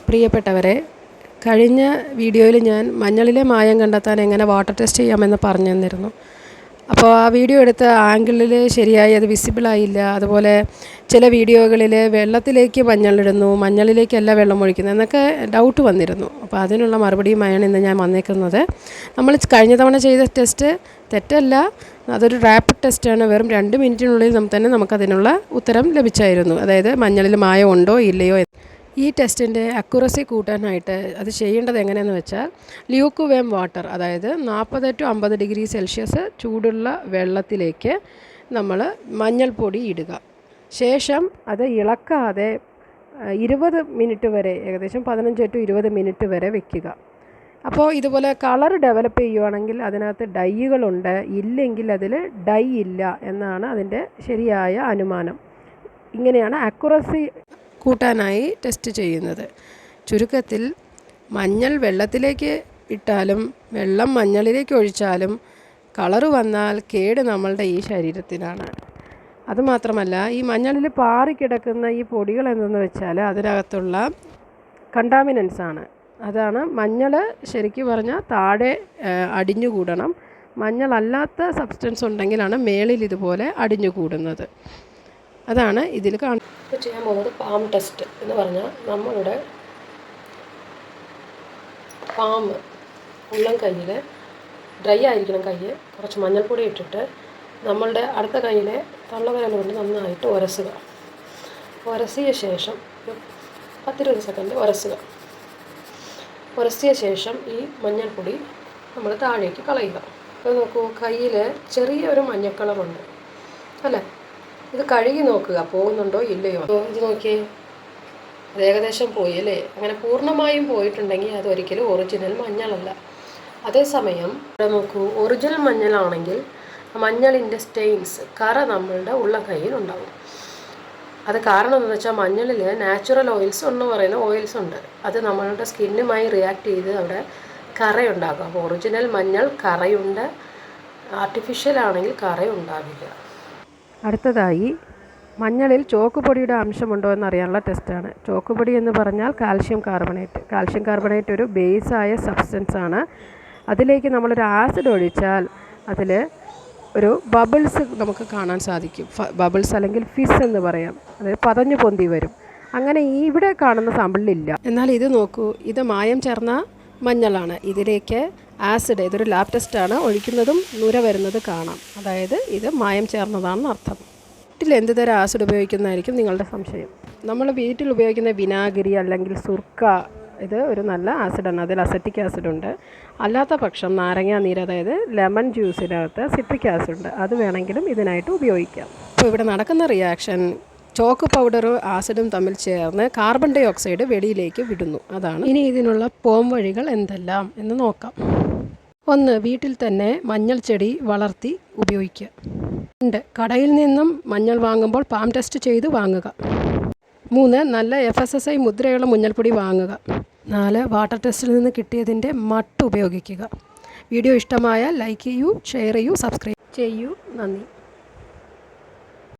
പ്രിയപ്പെട്ടവരെ, കഴിഞ്ഞ വീഡിയോയിൽ ഞാൻ മഞ്ഞളിലെ മായം കണ്ടെത്താൻ എങ്ങനെ വാട്ടർ ടെസ്റ്റ് ചെയ്യാമെന്ന് പറഞ്ഞു തന്നിരുന്നു. അപ്പോൾ ആ വീഡിയോ എടുത്ത ആംഗിളിൽ ശരിയായി അത് വിസിബിളായില്ല. അതുപോലെ ചില വീഡിയോകളിൽ വെള്ളത്തിലേക്ക് മഞ്ഞളിടുന്നു, മഞ്ഞളിലേക്കല്ല വെള്ളം ഒഴിക്കുന്നത് എന്നൊക്കെ ഡൗട്ട് വന്നിരുന്നു. അപ്പോൾ അതിനുള്ള മറുപടിയുമായാണ് ഇന്ന് ഞാൻ വന്നേക്കുന്നത്. നമ്മൾ കഴിഞ്ഞ തവണ ചെയ്ത ടെസ്റ്റ് തെറ്റല്ല, അതൊരു റാപ്പിഡ് ടെസ്റ്റാണ്. വെറും 2 മിനിറ്റിനുള്ളിൽ തന്നെ നമുക്കതിനുള്ള ഉത്തരം ലഭിച്ചായിരുന്നു. അതായത് മഞ്ഞളിൽ മായം ഉണ്ടോ ഇല്ലയോ. ഈ ടെസ്റ്റിൻ്റെ അക്യുറസി കൂട്ടാനായിട്ട് അത് ചെയ്യേണ്ടത് എങ്ങനെയെന്ന് വെച്ചാൽ, ല്യൂക്ക് വാട്ടർ, അതായത് 40 to 50 ഡിഗ്രി സെൽഷ്യസ് ചൂടുള്ള വെള്ളത്തിലേക്ക് നമ്മൾ മഞ്ഞൾപ്പൊടി ഇടുക. ശേഷം അത് ഇളക്കാതെ 20 മിനിറ്റ് വരെ, ഏകദേശം 15 to 20 മിനിറ്റ് വരെ വെക്കുക. അപ്പോൾ ഇതുപോലെ കളർ ഡെവലപ്പ് ചെയ്യുവാണെങ്കിൽ അതിനകത്ത് ഡൈകളുണ്ട്, ഇല്ലെങ്കിൽ അതിൽ ഡൈ ഇല്ല എന്നാണ് അതിൻ്റെ ശരിയായ അനുമാനം. ഇങ്ങനെയാണ് അക്യുറസി കൂട്ടാനായി ടെസ്റ്റ് ചെയ്യുന്നത്. ചുരുക്കത്തിൽ, മഞ്ഞൾ വെള്ളത്തിലേക്ക് ഇട്ടാലും വെള്ളം മഞ്ഞളിലേക്ക് ഒഴിച്ചാലും കളറ് വന്നാൽ കേട് നമ്മളുടെ ഈ ശരീരത്തിനാണ്. അതുമാത്രമല്ല, ഈ മഞ്ഞളിൽ പാറിക്കിടക്കുന്ന ഈ പൊടികൾ എന്തെന്ന് വെച്ചാൽ അതിനകത്തുള്ള കണ്ടാമിനൻസ് ആണ്. അതാണ് മഞ്ഞൾ ശരിക്കും പറഞ്ഞാൽ താഴെ അടിഞ്ഞുകൂടണം. മഞ്ഞളല്ലാത്ത സബ്സ്റ്റൻസ് ഉണ്ടെങ്കിലാണ് മേളിൽ ഇതുപോലെ അടിഞ്ഞുകൂടുന്നത്. അതാണ് ഇതിൽ ഇപ്പോൾ ചെയ്യാൻ പോകുന്നത് പാം ടെസ്റ്റ് എന്ന് പറഞ്ഞാൽ, നമ്മളുടെ പാം ഉള്ളം കയ്യിൽ ഡ്രൈ ആയിരിക്കണം. കൈ കുറച്ച് മഞ്ഞൾപ്പൊടി ഇട്ടിട്ട് നമ്മളുടെ അടുത്ത കയ്യിലെ തള്ളവിരൽ കൊണ്ട് നന്നായിട്ട് ഉരസുക. ഉരസിയ ശേഷം 10-20 സെക്കൻഡ് ഉരസിയ ശേഷം ഈ മഞ്ഞൾപ്പൊടി നമ്മൾ താഴേക്ക് കളയുക. അപ്പോൾ നോക്കൂ, കയ്യിൽ ചെറിയൊരു മഞ്ഞക്കളറുണ്ട് അല്ലേ? ഇത് കഴുകി നോക്കുക, പോകുന്നുണ്ടോ ഇല്ലയോ. ഇത് നോക്കിയേ, അത് ഏകദേശം പോയി അല്ലേ? അങ്ങനെ പൂർണ്ണമായും പോയിട്ടുണ്ടെങ്കിൽ അതൊരിക്കലും ഒറിജിനൽ മഞ്ഞളല്ല. അതേസമയം ഇവിടെ നോക്കൂ, ഒറിജിനൽ മഞ്ഞളാണെങ്കിൽ മഞ്ഞളിൻ്റെ സ്റ്റെയിൻസ്, കറ നമ്മളുടെ ഉള്ള കയ്യിലുണ്ടാവും. അത് കാരണം എന്താണെന്ന് വെച്ചാൽ, മഞ്ഞളിൽ നാച്ചുറൽ ഓയിൽസ് എന്ന് പറയുന്ന ഓയിൽസ് ഉണ്ട്. അത് നമ്മളുടെ സ്കിന്നുമായി റിയാക്ട് ചെയ്ത് അവിടെ കറയുണ്ടാകും. അപ്പോൾ ഒറിജിനൽ മഞ്ഞൾ കറയുണ്ട്, ആർട്ടിഫിഷ്യൽ ആണെങ്കിൽ കറയുണ്ടാവില്ല. അടുത്തതായി, മഞ്ഞളിൽ ചോക്കുപൊടിയുടെ അംശമുണ്ടോ എന്നറിയാനുള്ള ടെസ്റ്റാണ്. ചോക്കുപൊടി എന്ന് പറഞ്ഞാൽ കാൽഷ്യം കാർബണേറ്റ് ഒരു ബേസായ സബ്സ്റ്റൻസ് ആണ്. അതിലേക്ക് നമ്മളൊരു ആസിഡ് ഒഴിച്ചാൽ അതിൽ ഒരു ബബിൾസ് നമുക്ക് കാണാൻ സാധിക്കും. ബബിൾസ് അല്ലെങ്കിൽ ഫിസ് എന്ന് പറയാം. അതായത് പതഞ്ഞു പൊന്തി വരും. അങ്ങനെ ഇവിടെ കാണുന്ന സാമ്പിളിലില്ല. എന്നാൽ ഇത് നോക്കൂ, ഇത് മായം ചേർന്ന മഞ്ഞളാണ്. ഇതിലേക്ക് ആസിഡ്, ഇതൊരു ലാബ് ടെസ്റ്റാണ്, ഒഴിക്കുന്നതും നുര വരുന്നത് കാണാം. അതായത് ഇത് മായം ചേർന്നതാണെന്ന് അർത്ഥം. വീട്ടിൽ എന്ത് തരം ആസിഡ് ഉപയോഗിക്കുന്നതായിരിക്കും നിങ്ങളുടെ സംശയം. നമ്മൾ വീട്ടിൽ ഉപയോഗിക്കുന്ന വിനാഗിരി അല്ലെങ്കിൽ സുർക്ക, ഇത് ഒരു നല്ല ആസിഡാണ്. അതിൽ അസറ്റിക് ആസിഡ് ഉണ്ട്. അല്ലാത്ത പക്ഷം നാരങ്ങാ നീര്, അതായത് ലെമൺ ജ്യൂസിനകത്ത് സിട്രിക് ആസിഡ് ഉണ്ട്. അത് വേണമെങ്കിലും ഇതിനായിട്ട് ഉപയോഗിക്കാം. അപ്പോൾ ഇവിടെ നടക്കുന്ന റിയാക്ഷൻ, ചോക്ക് പൗഡറും ആസിഡും തമ്മിൽ ചേർന്ന് കാർബൺ ഡൈ ഓക്സൈഡ് വെളിയിലേക്ക് വിടുന്നു. അതാണ്. ഇനി ഇതിനുള്ള പോം വഴികൾ എന്തെല്ലാം എന്ന് നോക്കാം. 1. വീട്ടിൽ തന്നെ മഞ്ഞൾ ചെടി വളർത്തി ഉപയോഗിക്കുക. 2. കടയിൽ നിന്നും മഞ്ഞൾ വാങ്ങുമ്പോൾ പാം ടെസ്റ്റ് ചെയ്ത് വാങ്ങുക. 3. നല്ല FSSAI മുദ്രയുള്ള മഞ്ഞൾപ്പൊടി വാങ്ങുക. 4. വാട്ടർ ടെസ്റ്റിൽ നിന്ന് കിട്ടിയതിൻ്റെ മട്ട് ഉപയോഗിക്കുക. വീഡിയോ ഇഷ്ടമായാൽ ലൈക്ക് ചെയ്യൂ, ഷെയർ ചെയ്യൂ, സബ്സ്ക്രൈബ് ചെയ്യൂ. നന്ദി.